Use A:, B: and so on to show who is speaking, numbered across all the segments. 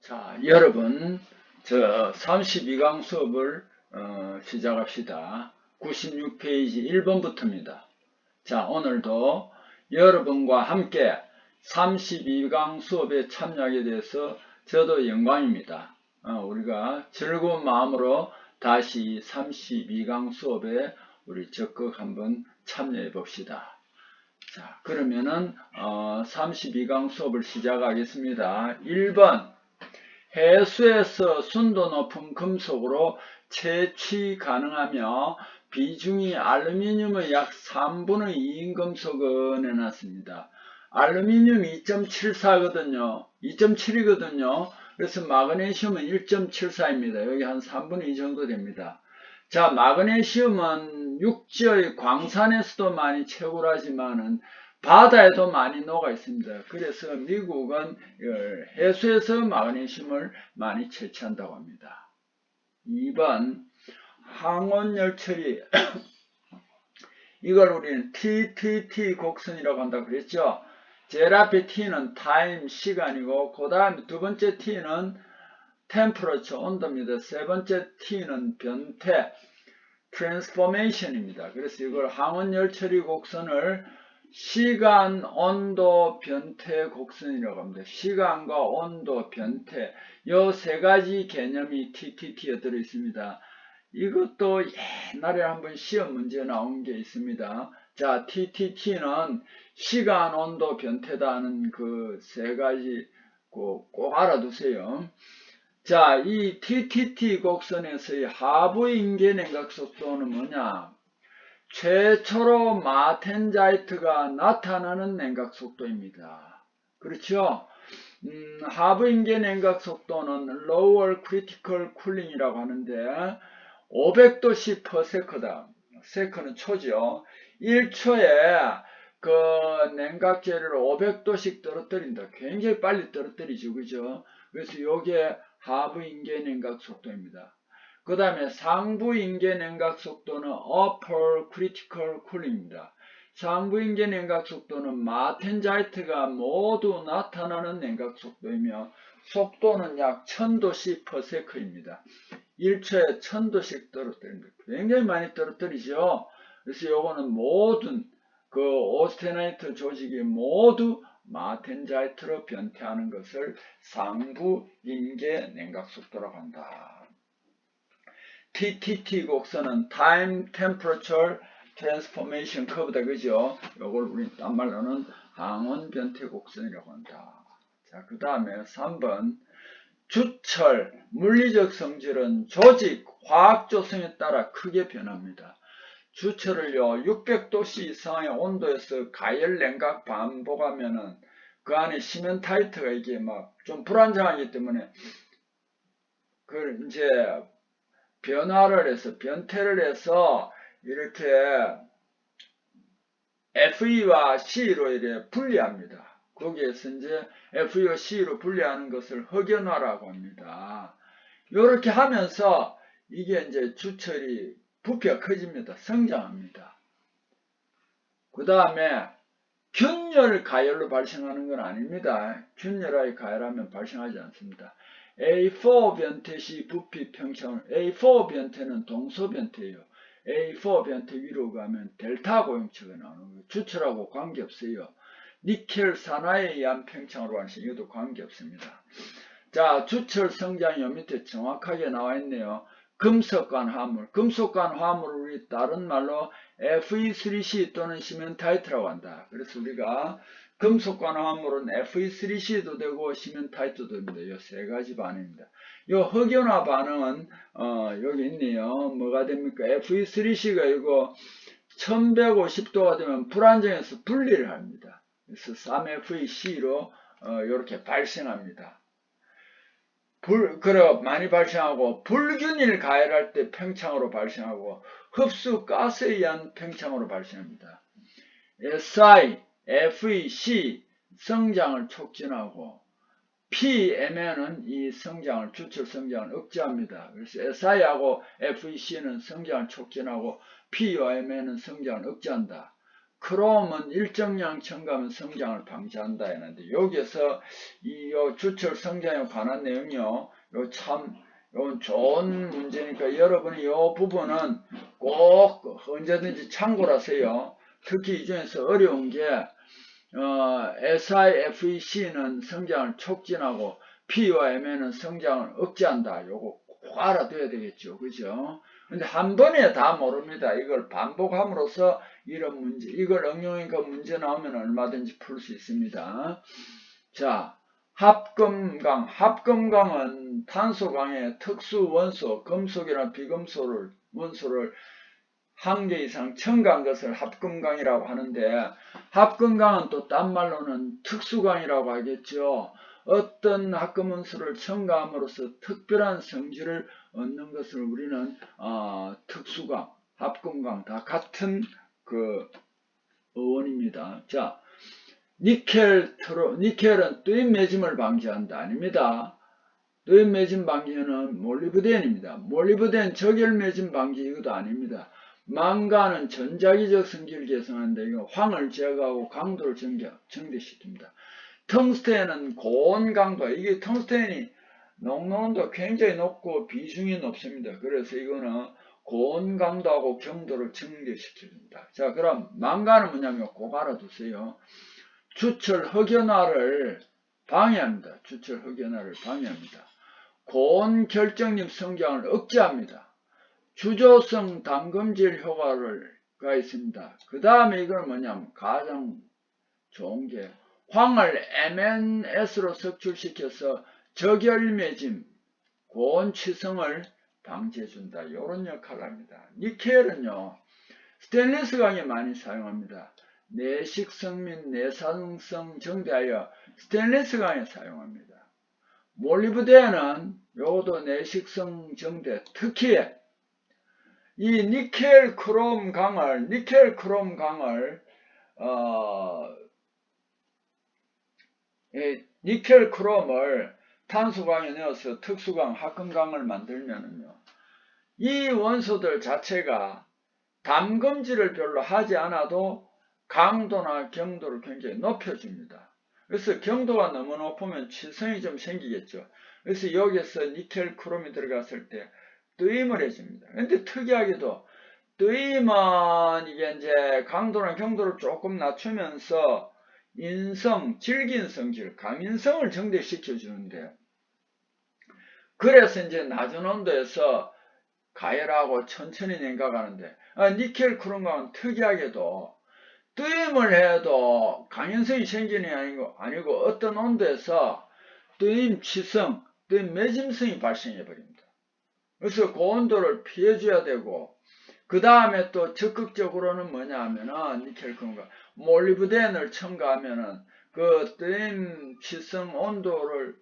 A: 자, 여러분, 저 32강 수업을 시작합시다. 96페이지 1번부터입니다. 자, 오늘도 여러분과 함께 32강 수업에 참여하게 돼서 저도 영광입니다. 우리가 즐거운 마음으로 다시 32강 수업에 우리 적극 한번 참여해 봅시다. 자, 그러면은 32강 수업을 시작하겠습니다. 1번 해수에서 순도 높은 금속으로 채취 가능하며 비중이 알루미늄의 약 3분의 2인 금속은 해놨습니다. 알루미늄 2.74거든요. 2.7이거든요. 그래서 마그네슘은 1.74입니다. 여기 한 3분의 2 정도 됩니다. 자, 마그네슘은 육지의 광산에서도 많이 채굴하지만은 바다에도 많이 녹아 있습니다. 그래서 미국은 해수에서 마그네슘을 많이 채취한다고 합니다. 2번 항원열 처리 이걸 우리는 TTT 곡선이라고 한다고 그랬죠. 제일 앞에 T는 타임 시간이고 그 다음에 두 번째 T는 템퍼러처 온도입니다. 세 번째 T는 변태 트랜스포메이션입니다. 그래서 이걸 항원열 처리 곡선을 시간, 온도, 변태 곡선이라고 합니다. 시간과 온도, 변태 이 세 가지 개념이 TTT에 들어있습니다. 이것도 옛날에 한번 시험 문제 나온 게 있습니다. 자, TTT는 시간, 온도, 변태다는 그 세 가지 꼭 알아두세요. 자, 이 TTT 곡선에서의 하부 인계 냉각 속도는 뭐냐? 최초로 마텐자이트가 나타나는 냉각 속도입니다. 그렇죠? 하부 인계 냉각 속도는 lower critical cooling이라고 하는데 500도씨 per second다. 세컨은 초죠. 1초에 그 냉각제를 500도씩 떨어뜨린다. 굉장히 빨리 떨어뜨리죠. 그죠? 그래서 이게 하부 인계 냉각 속도입니다. 그 다음에 상부 인계 냉각 속도는 upper critical cooling입니다. 상부 인계 냉각 속도는 마텐자이트가 모두 나타나는 냉각 속도이며 속도는 약 1000도씨 per second입니다. 1초에 1000도씩 떨어뜨립니다. 굉장히 많이 떨어뜨리죠. 그래서 요거는 모든 그 오스테나이트 조직이 모두 마텐자이트로 변태하는 것을 상부 인계 냉각 속도라고 한다. TTT 곡선은 Time Temperature Transformation Curve다. 그죠? 요걸 우리 딴 말로는 항원 변태 곡선이라고 한다. 자, 그 다음에 3번 주철, 물리적 성질은 조직, 화학 조성에 따라 크게 변합니다. 주철을요 600도씨 이상의 온도에서 가열 냉각 반복하면은 그 안에 시멘타이트가 이게 막 좀 불안정하기 때문에 그걸 이제 변화를 해서 변태를 해서 이렇게 FE와 C로 이렇게 분리합니다. 거기에서 이제 FE와 C로 분리하는 것을 흑연화라고 합니다. 이렇게 하면서 이게 이제 주철이 부피가 커집니다. 성장합니다. 그 다음에 균열 가열로 발생하는 건 아닙니다. 균열하여 가열하면 발생하지 않습니다. A4 변태 시 부피 평창을 A4 변태는 동소 변태예요. A4 변태 위로 가면 델타 고용체가 나오는 거예요. 주철하고 관계없어요. 니켈 산화에 의한 평창으로 하는 이것도 관계없습니다. 자, 주철 성장이 요 밑에 정확하게 나와 있네요. 금속간 화물, 금속간 화물을 우리 다른 말로 Fe3C 또는 시멘타이트라고 한다. 그래서 우리가 금속간 화물은 Fe3C도 되고 시멘타이트도 됩니다. 이 세 가지 반응입니다. 이 흑연화 반응은 여기 있네요. 뭐가 됩니까? Fe3C가 이거 1150도가 되면 불안정해서 분리를 합니다. 그래서 3FeC로 이렇게 발생합니다. 많이 발생하고 불균일 가열할 때 팽창으로 발생하고 흡수 가스에 의한 팽창으로 발생합니다. SI, FEC 성장을 促진하고 PMN은 이 성장을 주철 성장을 억제합니다. 그래서 SI하고 FEC는 성장을 촉진하고 PMN은 성장을 억제한다. 크롬은 일정량 첨가하면 성장을 방지한다 했는데, 여기에서 요 주철 성장에 관한 내용이요, 요 좋은 문제니까 여러분이 요 부분은 꼭 언제든지 참고를 하세요. 특히 이 중에서 어려운 게 SIFEC는 성장을 촉진하고 P와 M에는 성장을 억제한다. 요거 꼭 알아둬야 되겠죠. 그죠? 근데 한 번에 다 모릅니다. 이걸 반복함으로써 이런 문제, 이걸 응용하니까 문제 나오면 얼마든지 풀 수 있습니다. 자, 합금강. 합금강은 탄소강의 특수 원소, 금속이나 비금속을, 원소를 한 개 이상 첨가한 것을 합금강이라고 하는데, 합금강은 또 딴 말로는 특수강이라고 하겠죠. 어떤 합금원소를 첨가함으로써 특별한 성질을 얻는 것을 우리는 특수강, 합금강 다 같은 그 어원입니다. 자, 니켈은 뚜입 매짐을 방지한다. 아닙니다. 뚜입 매짐 방지는 몰리브덴입니다. 몰리브덴 적열 매짐 방지 이것도 아닙니다. 망간은 전자기적 성질을 개선하는데 이거 황을 제거하고 강도를 증대시킵니다. 텅스텐은 고온 강도, 이게 텅스텐이 농도도 굉장히 높고 비중이 높습니다. 그래서 이거는 고온 강도하고 경도를 증대시킵니다. 자, 그럼 망간은 뭐냐면 꼭 알아두세요. 주철 흑연화를 방해합니다. 주철 흑연화를 방해합니다. 고온 결정립 성장을 억제합니다. 주조성 담금질 효과가 있습니다. 그 다음에 이건 뭐냐면 가장 좋은 게 황을 MnS로 석출시켜서 적열매짐, 고온취성을 방지해준다. 이런 역할을 합니다. 니켈은요, 스테인리스 강에 많이 사용합니다. 내식성 및 내산성 정대하여 스테인리스 강에 사용합니다. 몰리브덴은 요것도 내식성 정대, 특히 이 니켈 크롬 강을 니켈 크롬을 탄소강에 넣어서 특수강, 합금강을 만들면은요, 이 원소들 자체가 담금질을 별로 하지 않아도 강도나 경도를 굉장히 높여줍니다. 그래서 경도가 너무 높으면 취성이 좀 생기겠죠. 그래서 여기서 니켈 크롬이 들어갔을 때 뜨임을 해줍니다. 근데 특이하게도 뜨임은 이게 이제 강도나 경도를 조금 낮추면서 인성, 질긴 성질, 강인성을 증대시켜 주는데, 그래서 이제 낮은 온도에서 가열하고 천천히 냉각하는데, 니켈 크롬강은 특이하게도 뜨임을 해도 강인성이 생기는 게 아니고 어떤 온도에서 뜨임 취성, 뜨임 매짐성이 발생해 버립니다. 그래서 그 온도를 피해줘야 되고, 그 다음에 또 적극적으로는 뭐냐 하면은 니켈 크롬강, 몰리브덴을 첨가하면은 그 뜨임 취성 온도를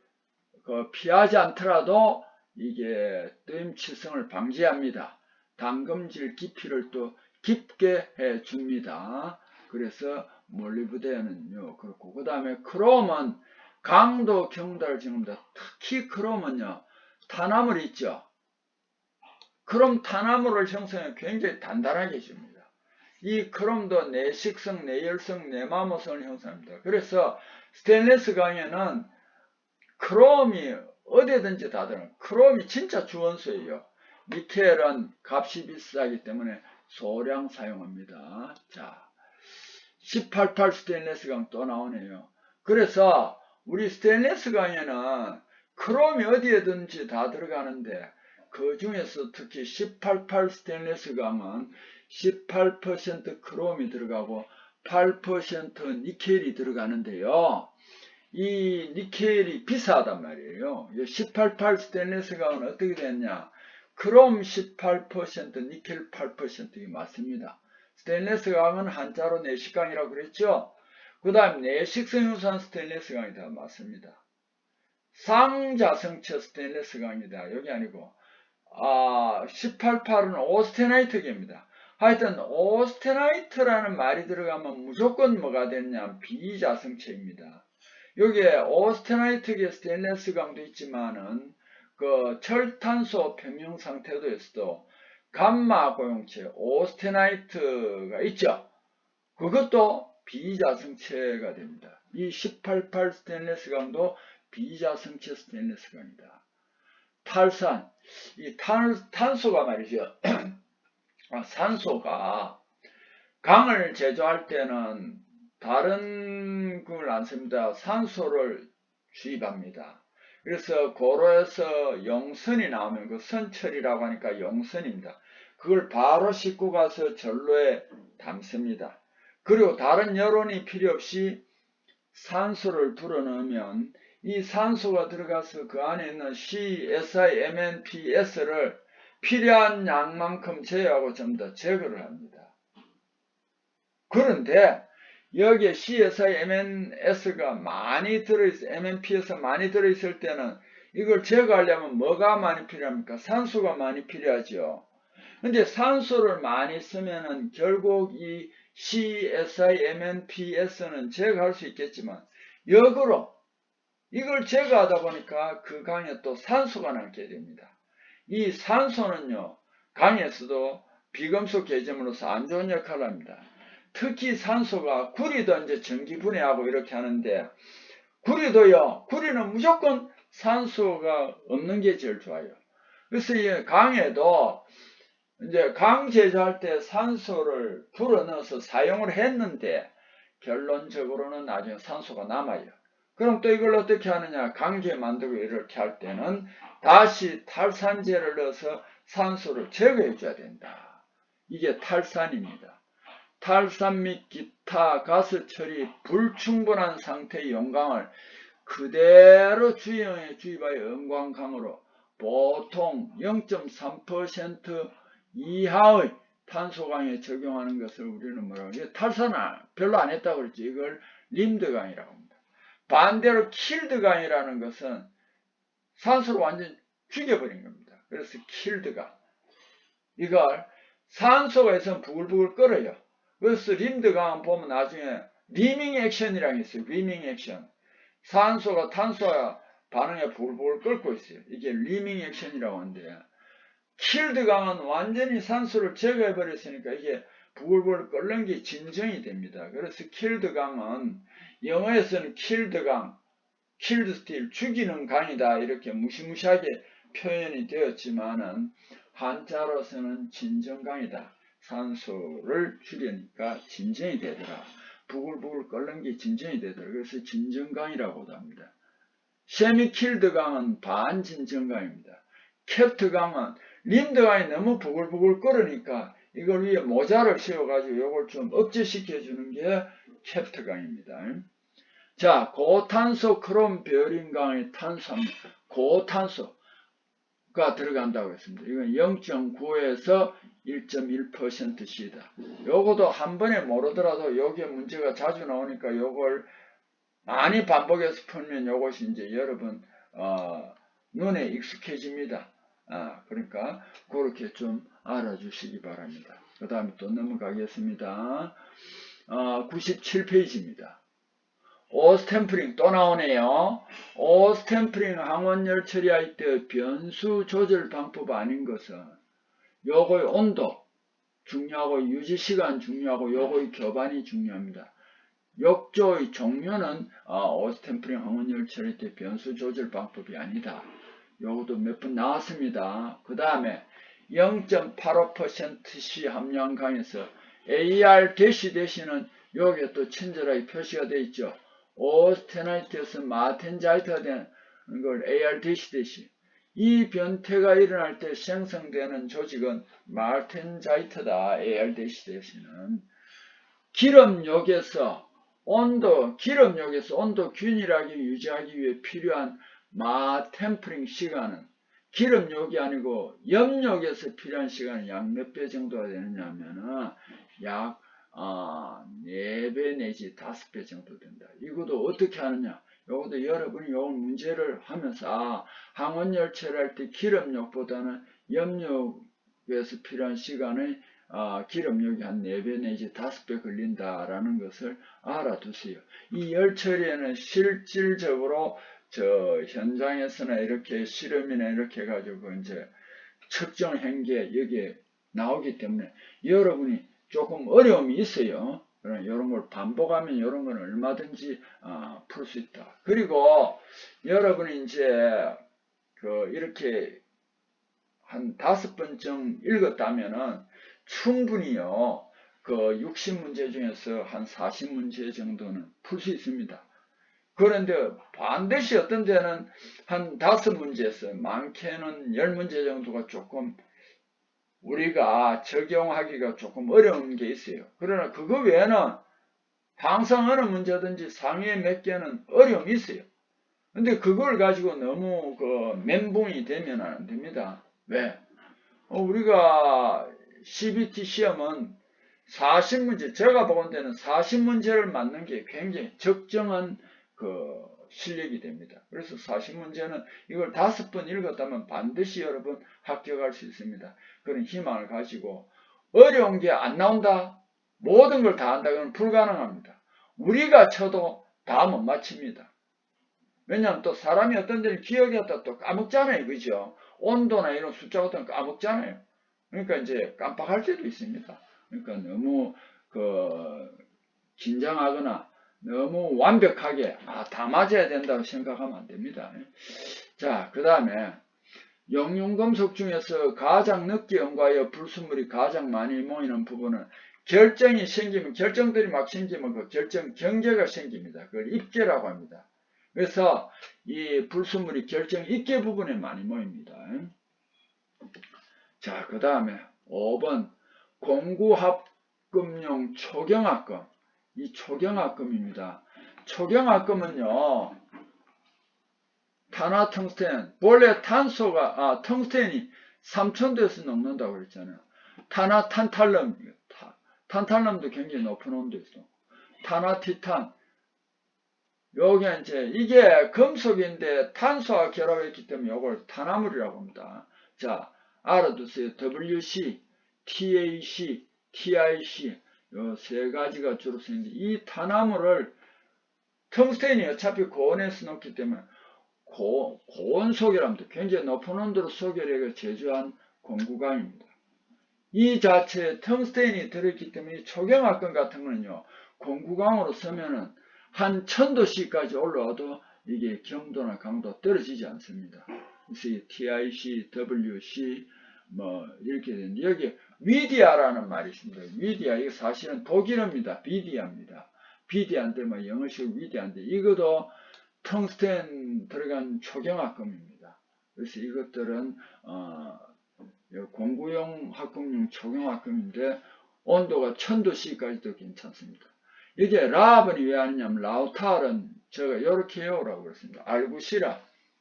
A: 피하지 않더라도 이게 뜨임 취성을 방지합니다. 담금질 깊이를 또 깊게 해 줍니다. 그래서 몰리브덴은요 그렇고, 그 다음에 크롬은 강도 경도를 증가합니다. 특히 크롬은요 탄화물 있죠. 크롬 탄화물을 형성해 굉장히 단단하게 해줍니다. 이 크롬도 내식성, 내열성, 내마모성을 형성합니다. 그래서 스테인리스 강에는 크롬이 어디든지 다 들어가요. 크롬이 진짜 주원소예요. 니켈은 값이 비싸기 때문에 소량 사용합니다. 자, 188 스테인리스 강 또 나오네요. 그래서 우리 스테인리스 강에는 크롬이 어디에든지 다 들어가는데, 그 중에서 특히 188 스테인리스 강은 18% 크롬이 들어가고 8% 니켈이 들어가는데요. 이 니켈이 비싸단 말이에요. 188 스테인리스 강은 어떻게 됐냐? 크롬 18%, 니켈 8%이 맞습니다. 스테인리스 강은 한자로 내식강이라고 그랬죠? 그 다음 내식성 유산 스테인리스 강이다. 맞습니다. 상자성체 스테인리스 강이다. 여기 아니고 188은 오스테나이트계입니다. 하여튼 오스테나이트라는 말이 들어가면 무조건 뭐가 되느냐? 비자성체입니다. 여기에 오스테나이트계 스테인리스 강도 있지만은 그 철탄소 평형 상태도에서도 감마 고용체 오스테나이트가 있죠. 그것도 비자성체가 됩니다. 이 188 스테인리스 강도 비자성체 스테인리스 강이다. 탈산, 이 탄소가 말이죠. 산소가 강을 제조할 때는 다른 걸 안 씁니다. 산소를 주입합니다. 그래서 고로에서 용선이 나오면 그 선철이라고 하니까 용선입니다. 그걸 바로 싣고 가서 전로에 담습니다. 그리고 다른 여론이 필요 없이 산소를 불어넣으면 이 산소가 들어가서 그 안에 있는 CSIMNPS를 필요한 양만큼 제어하고 전부 다 제거를 합니다. 그런데 여기에 CSIMNS가 많이 들어있어, MNPS가 많이 들어있을 때는 이걸 제거하려면 뭐가 많이 필요합니까? 산소가 많이 필요하죠. 근데 산소를 많이 쓰면은 결국 이 CSIMNPS는 제거할 수 있겠지만 역으로 이걸 제거하다 보니까 그 강에 또 산소가 남게 됩니다. 이 산소는요, 강에서도 비금속 개점으로서 안 좋은 역할을 합니다. 특히 산소가 구리도 이제 전기 분해하고 이렇게 하는데, 구리도요, 구리는 무조건 산소가 없는 게 제일 좋아요. 그래서 이 강에도 이제 강 제조할 때 산소를 불어넣어서 사용을 했는데, 결론적으로는 나중에 산소가 남아요. 그럼 또 이걸 어떻게 하느냐? 강제 만들고 이렇게 할 때는 다시 탈산제를 넣어서 산소를 제거해 줘야 된다. 이게 탈산입니다. 탈산 및 기타 가스 처리 불충분한 상태의 용광을 그대로 주입하여 은광강으로 보통 0.3% 이하의 탄소강에 적용하는 것을 우리는 뭐라고 해요? 탈산을 별로 안 했다고 그랬죠. 이걸 림드강이라고 합니다. 반대로 킬드강이라는 것은 산소를 완전히 죽여버린 겁니다. 그래서 킬드강. 이걸 산소가 있으면 부글부글 끓어요. 그래서 림드강 보면 나중에 리밍 액션이라는 게 있어요. 리밍 액션. 산소가 탄소와 반응에 부글부글 끓고 있어요. 이게 리밍 액션이라고 하는데, 킬드강은 완전히 산소를 제거해버렸으니까 이게 부글부글 끓는 게 진정이 됩니다. 그래서 킬드강은 영어에서는 킬드강, 킬드스틸, 죽이는 강이다 이렇게 무시무시하게 표현이 되었지만은 한자로서는 진정강이다. 산소를 줄이니까 진정이 되더라. 부글부글 끓는 게 진정이 되더라. 그래서 진정강이라고도 합니다. 세미킬드강은 반진정강입니다. 캡트강은 림드강이 너무 부글부글 끓으니까 이걸 위에 모자를 씌워가지고 이걸 좀 억제시켜주는 게 캡트강입니다. 자, 고탄소 크롬 베어링강의 탄소합니다. 고탄소가 들어간다고 했습니다. 이건 0.9에서 1.1%C다. 요것도 한 번에 모르더라도 요게 문제가 자주 나오니까 요걸 많이 반복해서 풀면 요것이 이제 여러분 눈에 익숙해집니다. 그러니까 그렇게 좀 알아주시기 바랍니다. 그 다음에 또 넘어가겠습니다. 97페이지입니다. 오스탬프링 또 나오네요. 오스탬프링 항원열 처리할 때 변수 조절 방법 아닌 것은 요거의 온도 중요하고 유지시간 중요하고 요거의 교반이 중요합니다. 욕조의 종류는 오스탬프링 항원열 처리 때 변수 조절 방법이 아니다. 요것도 몇 번 나왔습니다. 그 다음에 0.85%C 함유한 강에서 AR 대시는 여기에 또 친절하게 표시가 되어 있죠. 오스테나이트에서 마텐자이트가 되는 걸 AR 대시. 이 변태가 일어날 때 생성되는 조직은 마텐자이트다. AR 대시는 기름욕에서 온도 균일하게 유지하기 위해 필요한 마템프링 시간은 기름욕이 아니고 염욕에서 필요한 시간은 약 몇 배 정도가 되느냐면은 약 4배 내지 5배 정도 된다. 이것도 어떻게 하느냐? 이것도 여러분이 요 문제를 하면서 항원열체를 할 때 기름욕보다는 염욕에서 필요한 시간의 기름욕이 한 4배 내지 5배 걸린다라는 것을 알아두세요. 이 열처리에는 실질적으로 현장에서나 이렇게 실험이나 이렇게 해가지고 이제 측정한 게 여기에 나오기 때문에 여러분이 조금 어려움이 있어요. 이런 걸 반복하면 이런 건 얼마든지 풀 수 있다. 그리고 여러분이 이제 이렇게 한 5번쯤 읽었다면은 충분히요, 60문제 중에서 한 40문제 정도는 풀 수 있습니다. 그런데 반드시 어떤 데는 한 5문제에서 많게는 10문제 정도가 조금 우리가 적용하기가 조금 어려운 게 있어요. 그러나 그거 외에는 항상 어느 문제든지 상위에 몇 개는 어려움이 있어요. 근데 그걸 가지고 너무 멘붕이 되면 안 됩니다. 왜? 우리가 CBT 시험은 40문제, 제가 보건 데는 40문제를 맞는 게 굉장히 적정한 실력이 됩니다. 그래서 40문제는 이걸 5번 읽었다면 반드시 여러분 합격할 수 있습니다. 그런 희망을 가지고, 어려운 게 안 나온다, 모든 걸 다 한다, 그건 불가능합니다. 우리가 쳐도 다 못 맞춥니다. 왜냐하면 또 사람이 어떤 데는 기억이 왔다 또 까먹잖아요. 그죠? 온도나 이런 숫자 같은 거 까먹잖아요. 그러니까 이제 깜빡할 때도 있습니다. 그러니까 너무 긴장하거나 너무 완벽하게 다 맞아야 된다고 생각하면 안 됩니다. 자, 그 다음에 용융금속 중에서 가장 늦게 연구하여 불순물이 가장 많이 모이는 부분은 결정이 생기면, 결정들이 막 생기면 그 결정 경계가 생깁니다. 그걸 입계라고 합니다. 그래서 이 불순물이 결정 입계 부분에 많이 모입니다. 자, 그 다음에 5번 공구합금용 초경합금. 이 초경합금입니다. 초경합금은요, 탄화 텅스텐, 원래 텅스텐이 3000도에서 녹는다고 그랬잖아요. 탄화 탄탈륨, 탄탈륨도 굉장히 높은 온도에서, 탄화 티탄, 여기 이제 이게 금속인데 탄소와 결합했기 때문에 이걸 탄화물이라고 합니다. 자, 알아두세요. WC, TAC, TIC 요 세 가지가 주로 쓰이는데, 이 탄화물을 텅스텐이 어차피 고온에서 녹기 때문에 고온 소결합니다. 굉장히 높은 온도로 소결해서 제조한 공구강입니다. 이 자체에 텅스텐이 들어있기 때문에 초경합금 같은 거는요, 공구강으로 쓰면은 한 1000도씨까지 올라와도 이게 경도나 강도 떨어지지 않습니다. 그래서 이 TIC, WC 이렇게 되는데, 여기 위디아라는 말이 있습니다. 위디아, 이거 사실은 독일어입니다. 비디아입니다. 비디아인데 영어식으로 위디아인데, 이것도 텅스텐 들어간 초경합금입니다. 그래서 이것들은 공구용 합금용 초경합금인데 온도가 1000도씨까지도 괜찮습니다. 이게 라합은 왜 아니냐면, 라우탈은 제가 이렇게 해오라고 그랬습니다.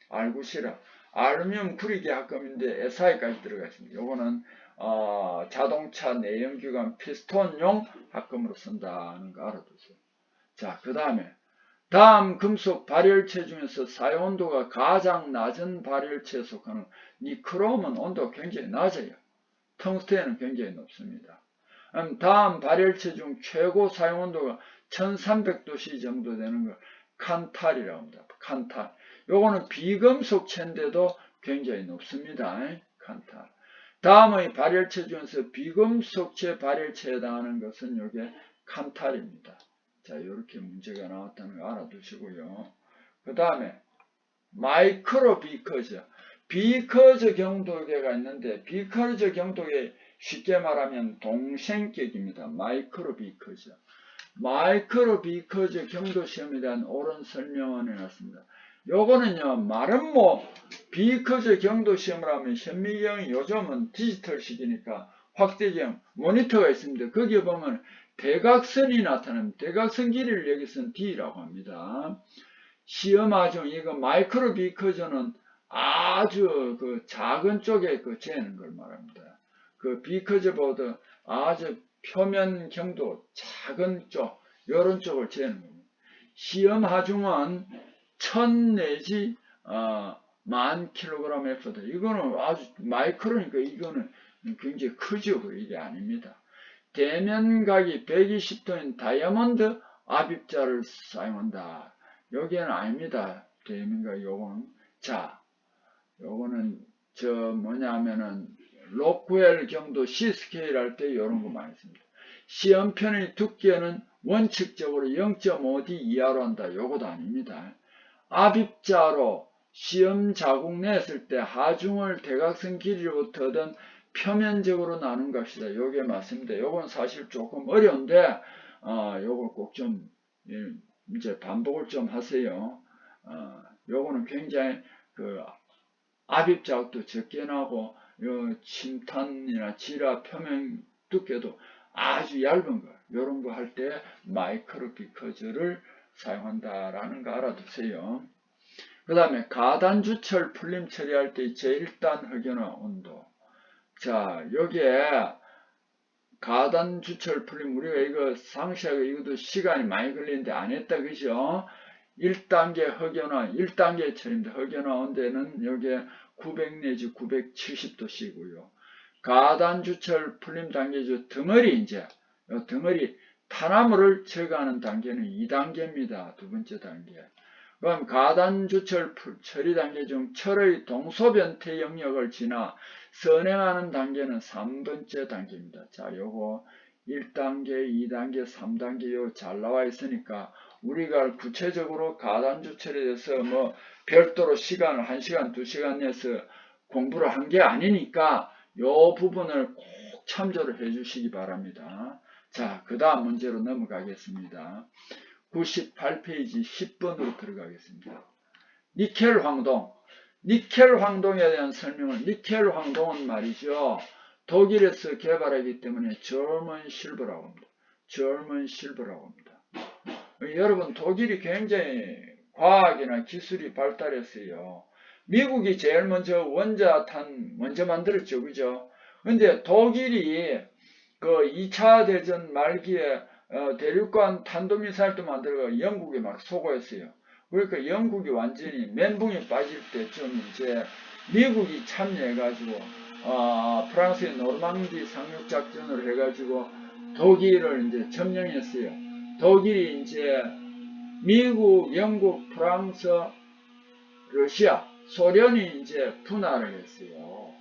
A: 알구시라, 알루미늄 구리기 합금인데 SI까지 들어가 있습니다. 요거는 자동차 내연기관 피스톤용 합금으로 쓴다는 거 알아두세요. 자, 그 다음 금속 발열체 중에서 사용 온도가 가장 낮은 발열체에 속하는 니크롬은 온도가 굉장히 낮아요. 텅스텐은 굉장히 높습니다. 다음 발열체 중 최고 사용 온도가 1300도씨 정도 되는 걸 칸탈이라고 합니다. 칸탈. 요거는 비금속체인데도 굉장히 높습니다. 칸탈. 다음의 발열체 중에서 비금속체 발열체에 해당하는 것은 요게 칸탈입니다. 자, 이렇게 문제가 나왔다는 거 알아두시고요. 그 다음에 마이크로 비커즈. 비커즈 경도계가 있는데, 비커즈 경도계 쉽게 말하면 동생격입니다. 마이크로 비커즈. 마이크로 비커즈 경도 시험에 대한 옳은 설명을 해놨습니다. 요거는요, 말은 비커즈 경도 시험을 하면 현미경이 요즘은 디지털 시기니까 확대경 모니터가 있습니다. 거기에 보면 대각선이 나타납니다. 대각선 길이를 여기서는 D라고 합니다. 시험화 중 이거 마이크로 비커즈는 아주 작은 쪽에 재는 걸 말합니다. 비커즈보다 아주 표면 경도 작은 쪽, 요런 쪽을 재는 겁니다. 시험 하중은 1000 내지 10,000kg F다. 이거는 아주 마이크로니까 이거는 굉장히 크죠. 이게 아닙니다. 대면각이 120도인 다이아몬드 압입자를 사용한다. 여기는 아닙니다. 대면각 요거는. 자, 요거는 뭐냐면은 로크웰 경도 C 스케일 할 때 요런 거 많이 씁니다. 시험편의 두께는 원칙적으로 0.5D 이하로 한다. 요것도 아닙니다. 압입자로 시험 자국 냈을 때 하중을 대각선 길이로부터 얻은 표면적으로 나눈 값이다. 요게 맞습니다. 요건 사실 조금 어려운데 요걸 꼭 좀 이제 반복을 좀 하세요. 요거는 굉장히 그 압입자국도 적게 나고 요 침탄이나 지라 표면 두께도 아주 얇은 거 요런 거 할 때 마이크로 비커즈를 사용한다라는 거 알아두세요. 그 다음에 가단주철 풀림 처리할 때 제1단 흑연화 온도. 자, 여기에 가단주철 풀림 우리가 이거 상시하고 이것도 시간이 많이 걸리는데 안 했다 그죠? 1단계 흑연화, 1단계 처리입니다. 흑연화 온도는 여기에 900 내지 970도씨고요. 가단주철 풀림 단계죠. 덩어리 이제 요 덩어리 탄화물을 제거하는 단계는 2단계입니다. 두 번째 단계. 그럼 가단주철 처리 단계 중 철의 동소변태 영역을 지나 선행하는 단계는 3번째 단계입니다. 자, 요거 1단계, 2단계, 3단계 요 잘 나와 있으니까 우리가 구체적으로 가단주철에 대해서 뭐 별도로 시간을 1시간, 2시간 내서 공부를 한 게 아니니까 요 부분을 꼭 참조를 해 주시기 바랍니다. 자, 그 다음 문제로 넘어가겠습니다. 98페이지 10번으로 들어가겠습니다. 니켈 황동. 니켈 황동에 대한 설명은 니켈 황동은 말이죠. 독일에서 개발하기 때문에 젊은 실버라고 합니다. 젊은 실버라고 합니다. 여러분 독일이 굉장히 과학이나 기술이 발달했어요. 미국이 제일 먼저 원자탄 먼저 만들었죠. 그죠? 근데 독일이 그 2차 대전 말기에 대륙간 탄도미사일도 만들고 영국에 막 소거했어요. 그러니까 영국이 완전히 멘붕이 빠질 때쯤 이제 미국이 참여해가지고 프랑스의 노르망디 상륙작전을 해가지고 독일을 이제 점령했어요. 독일이 이제 미국, 영국, 프랑스, 러시아, 소련이 이제 분할을 했어요.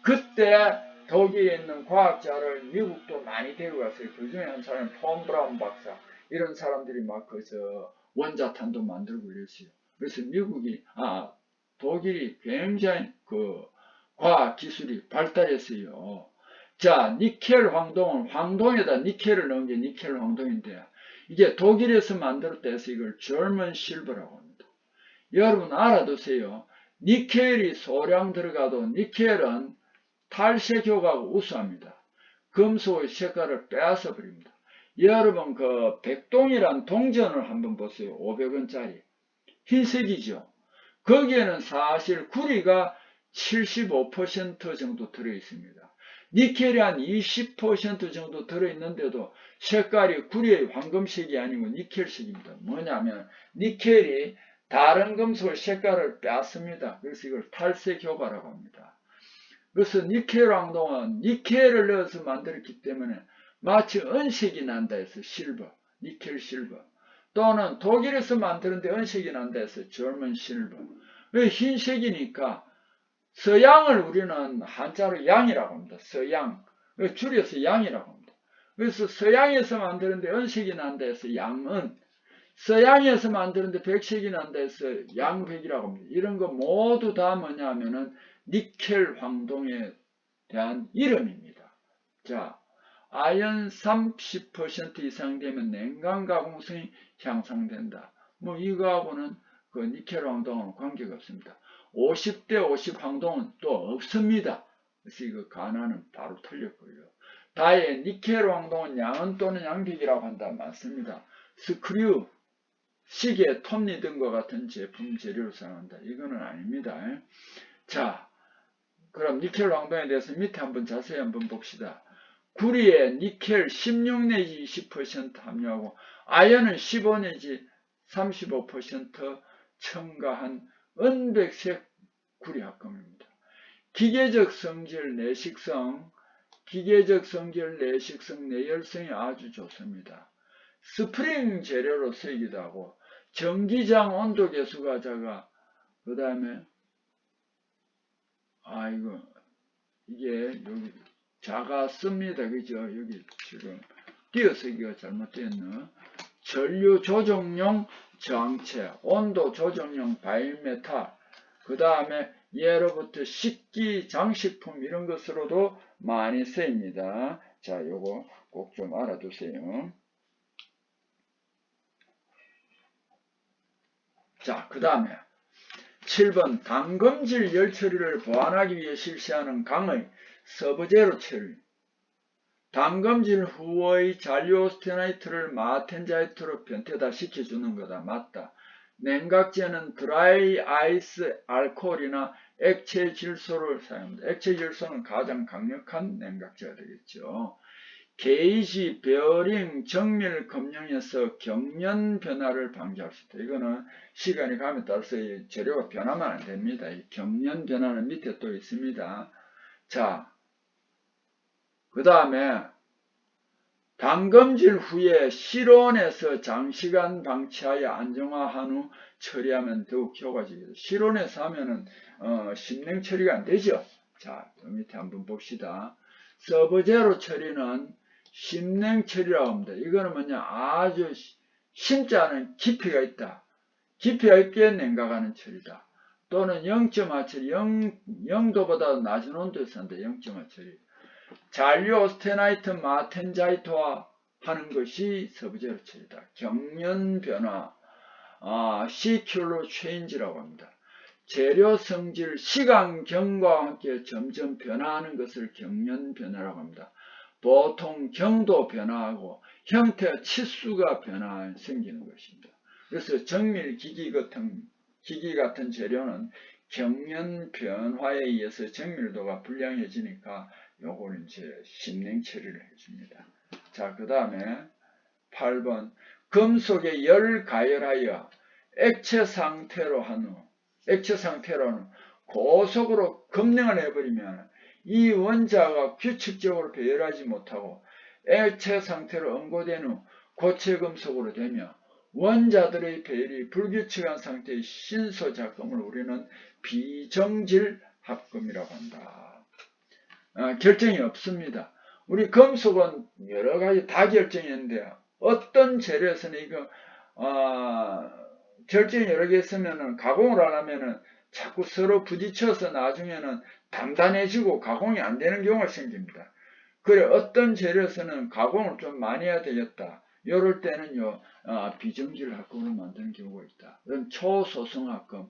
A: 그때 독일에 있는 과학자를 미국도 많이 데려갔어요. 그 중에 한 사람이 폰 브라운 박사 이런 사람들이 막 거기서 원자탄도 만들고 그랬어요. 그래서 독일이 굉장히 그 과학 기술이 발달했어요. 자, 니켈 황동은 황동에다 니켈을 넣은 게 니켈 황동인데 이게 독일에서 만들었다 해서 이걸 젊은 실버라고 합니다. 여러분 알아두세요. 니켈이 소량 들어가도 니켈은 탈색 효과가 우수합니다. 금속의 색깔을 빼앗아 버립니다. 여러분 그 백동이란 동전을 한번 보세요. 500원짜리. 흰색이죠. 거기에는 사실 구리가 75% 정도 들어있습니다. 니켈이 한 20% 정도 들어있는데도 색깔이 구리의 황금색이 아니고 니켈색입니다. 뭐냐면 니켈이 다른 금속의 색깔을 뺐습니다. 그래서 이걸 탈색 효과라고 합니다. 그래서 니켈 황동은 니켈을 넣어서 만들었기 때문에 마치 은색이 난다 해서 실버, 니켈 실버. 또는 독일에서 만드는데 은색이 난다 해서 젊은 실버. 흰색이니까 서양을 우리는 한자로 양이라고 합니다. 서양. 줄여서 양이라고 합니다. 그래서 서양에서 만드는데 은색이 난다 해서 양은, 서양에서 만드는데 백색이 난다 해서 양백이라고 합니다. 이런 거 모두 다 뭐냐면은 니켈 황동에 대한 이름입니다. 자, 아연 30% 이상 되면 냉각 가공성이 향상된다. 뭐 이거하고는 그 니켈 황동은 관계가 없습니다. 50대 50 황동은 또 없습니다. 그래서 이거 가나는 바로 틀렸고요. 다에 니켈 황동은 양은 또는 양백이라고 한다. 맞습니다. 스크류, 시계, 톱니 등과 같은 제품 재료를 사용한다. 이거는 아닙니다. 자, 그럼 니켈 황동에 대해서 밑에 한번 자세히 한번 봅시다. 구리에 니켈 16 내지 20% 함유하고 아연은 15 내지 35% 첨가한 은백색 구리합금입니다. 기계적 성질, 내식성, 내열성이 아주 좋습니다. 스프링 재료로 쓰이기도 하고 전기장 온도 계수가 작아. 그 다음에 이게 여기 작았습니다. 그죠? 여기 지금 띄어쓰기가 잘못되었네. 전류 조정용 저항체, 온도 조정용 바이메탈, 그 다음에 예로부터 식기, 장식품 이런 것으로도 많이 쓰입니다. 자, 요거 꼭 좀 알아두세요. 자, 그 다음에 7번 단검질 열처리를 보완하기 위해 실시하는 강의 서브제로 처리. 단검질 후의 잔류오스테나이트를 마텐자이트로 변태다 시켜주는 거다. 맞다. 냉각제는 드라이 아이스 알코올이나 액체 질소를 사용합니다. 액체 질소는 가장 강력한 냉각제가 되겠죠. 게이지, 베어링, 정밀 검령에서 경련 변화를 방지할 수 있다. 이거는 시간이 감에 따라서 이 재료가 변하면 안 됩니다. 이 경련 변화는 밑에 또 있습니다. 자, 그 다음에 단검질 후에 실온에서 장시간 방치하여 안정화한 후 처리하면 더욱 효과적이다. 실온에서 하면은 심냉 처리가 안 되죠. 자, 밑에 한번 봅시다. 서브제로 처리는 심냉 처리라고 합니다. 이거는 뭐냐, 아주 심지 않은 깊이가 있다. 깊이가 있게 냉각하는 처리다. 또는 0.5 처리, 0도보다 낮은 온도에서 한다. 0.5 처리. 잔류오스테나이트 마텐자이트화 하는 것이 서브제로 처리다. 경련 변화, 시큘러 체인지라고 합니다. 재료 성질, 시간 경과와 함께 점점 변화하는 것을 경련 변화라고 합니다. 보통 경도 변화하고 형태, 치수가 생기는 것입니다. 그래서 정밀 기기 같은 재료는 경련 변화에 의해서 정밀도가 불량해지니까 요거는 이제 심냉 처리를 해줍니다. 자, 그 다음에 8번 금속에 열 가열하여 액체 상태로 한 후 고속으로 검냉을 해버리면 이 원자가 규칙적으로 배열하지 못하고 액체 상태로 응고된 후 고체 금속으로 되며 원자들의 배열이 불규칙한 상태의 신소 작금을 우리는 비정질 합금이라고 한다. 결정이 없습니다. 우리 금속은 여러 가지 다 결정이 있는데 어떤 재료에서는 이거 결정이 여러 개 있으면은 가공을 하려면은 자꾸 서로 부딪혀서 나중에는 단단해지고 가공이 안 되는 경우가 생깁니다. 그래 어떤 재료에서는 가공을 좀 많이 해야 되겠다. 이럴 때는요 비정질 합금으로 만드는 경우가 있다. 이건 초소성 합금.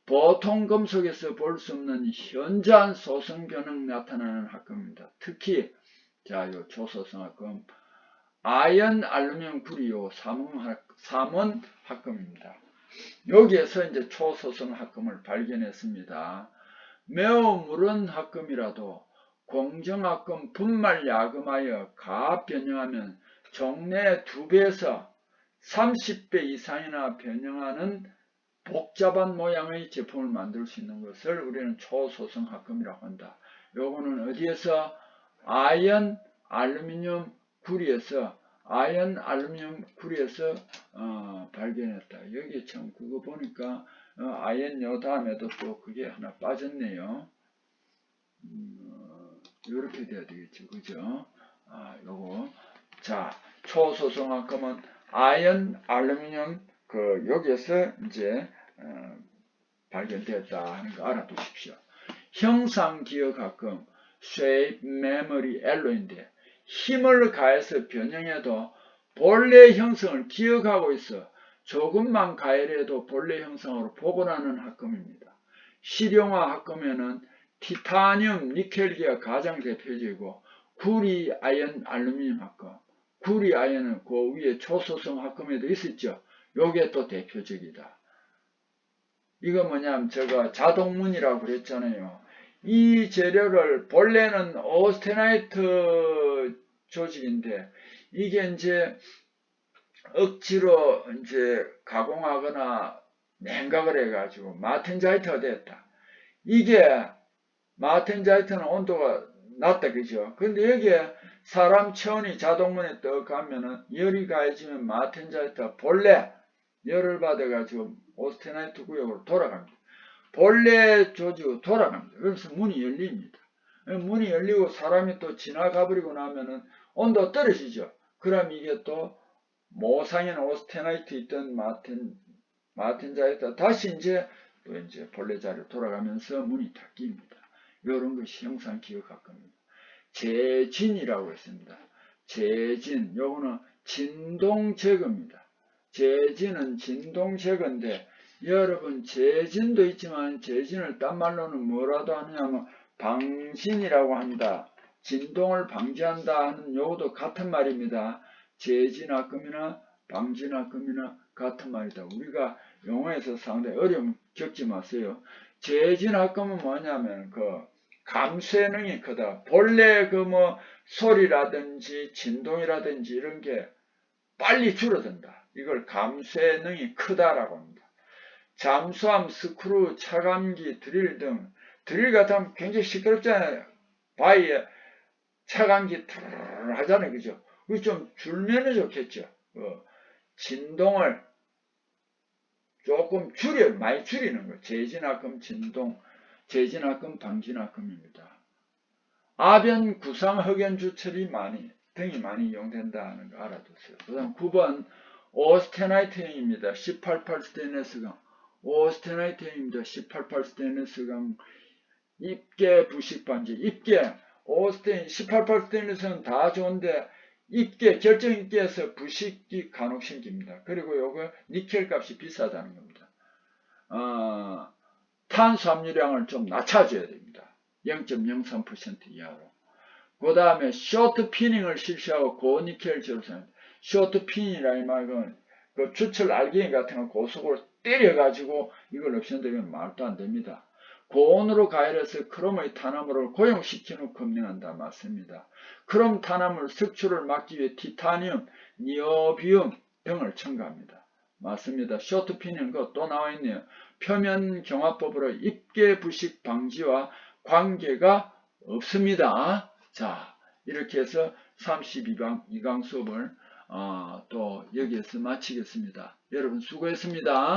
A: 보통 금속에서 볼 수 없는 현저한 소성 변형 나타나는 합금입니다. 특히 자, 요 초소성 합금, 아연, 알루미늄, 구리 요 3원 합금입니다. 여기에서 이제 초소성 합금을 발견했습니다. 매우 무른 합금이라도 공정합금 분말 야금하여 가압 변형하면 종래 2배에서 30배 이상이나 변형하는 복잡한 모양의 제품을 만들 수 있는 것을 우리는 초소성 합금이라고 한다. 요거는 어디에서? 아연, 알루미늄, 구리에서 발견했다. 여기 참 그거 보니까 아연 요 다음에도 또 그게 하나 빠졌네요. 이렇게 돼야 되겠죠. 그죠? 요거. 자, 초소성 합금은 아연, 알루미늄, 여기에서 이제, 발견되었다 하는 거 알아두십시오. 형상기억 합금, 쉐입, 메모리, 엘로인데, 힘을 가해서 변형해도 본래 형성을 기억하고 있어 조금만 가열해도 본래 형성으로 복원하는 합금입니다. 실용화 합금에는 티타늄, 니켈기가 가장 대표적이고 구리, 아연, 알루미늄 합금. 구리, 아연은 그 위에 초소성 합금에도 있었죠. 요게 또 대표적이다. 이거 뭐냐면 제가 자동문이라고 그랬잖아요. 이 재료를 본래는 오스테나이트 조직인데 이게 이제 억지로 이제 가공하거나 냉각을 해가지고 마텐자이트가 됐다. 이게 마텐자이트는 온도가 낮다, 그죠? 근데 여기에 사람 체온이 자동문에 떡 가면은 열이 가해지면 마텐자이트가 본래 열을 받아가지고 오스테나이트 구역으로 돌아갑니다. 본래 조직으로 돌아갑니다. 그래서 문이 열립니다. 문이 열리고 사람이 또 지나가 버리고 나면은 온도가 떨어지죠. 그럼 이게 또 모상인 오스테나이트 있던 마틴자에다 다시 이제 또 이제 본래 자리로 돌아가면서 문이 닫힙니다. 이런 것이 형상 기억할 겁니다. 재진이라고 했습니다. 재진, 요거는 진동제거입니다. 재진은 진동제거인데 여러분 재진도 있지만 재진을 딴 말로는 뭐라도 하냐면 방진이라고 한다. 진동을 방지한다 하는 요것도 같은 말입니다. 재진학금이나 방진학금이나 같은 말이다. 우리가 영어에서 상당히 어려움 겪지 마세요. 재진학금은 뭐냐면 감수능이 크다. 본래 소리라든지 진동이라든지 이런 게 빨리 줄어든다. 이걸 감수능이 크다라고 합니다. 잠수함, 스크루, 차감기, 드릴 등 드릴 같으면 굉장히 시끄럽잖아요. 바위에 차감기 트르르 하잖아요. 그죠? 그거 좀 줄면은 좋겠죠. 진동을 조금 많이 줄이는 거. 재진학금, 진동, 재진학금, 방진학금입니다. 아변, 구상, 흑연, 주철이 등이 많이 이용된다는 거 알아두세요. 그 다음 9번 오스테나이트형입니다. 18.8 스테인레스강 오스테나이트형입니다. 18.8 스테인레스강 입계 부식 방지. 입계 18.8 스테인레스는 다 좋은데 입계 결정 입계에서 부식이 간혹 생깁니다. 그리고 요거 니켈 값이 비싸다는 겁니다. 탄소 함유량을 좀 낮춰줘야 됩니다. 0.03% 이하로. 그 다음에 쇼트 피닝을 실시하고 고니켈 제로선. 쇼트 피닝이라 이 말은 그 주철 알갱이 같은 거 고속으로 때려가지고 이걸 없앤다면 말도 안 됩니다. 고온으로 가열해서 크롬의 탄화물을 고용시키는 검증한다. 맞습니다. 크롬 탄화물 습출을 막기 위해 티타늄, 니오비움 등을 첨가합니다. 맞습니다. 쇼트 피닝 거 또 나와 있네요. 표면 경화법으로 입계 부식 방지와 관계가 없습니다. 자, 이렇게 해서 32강 수업을 또 여기에서 마치겠습니다. 여러분 수고했습니다.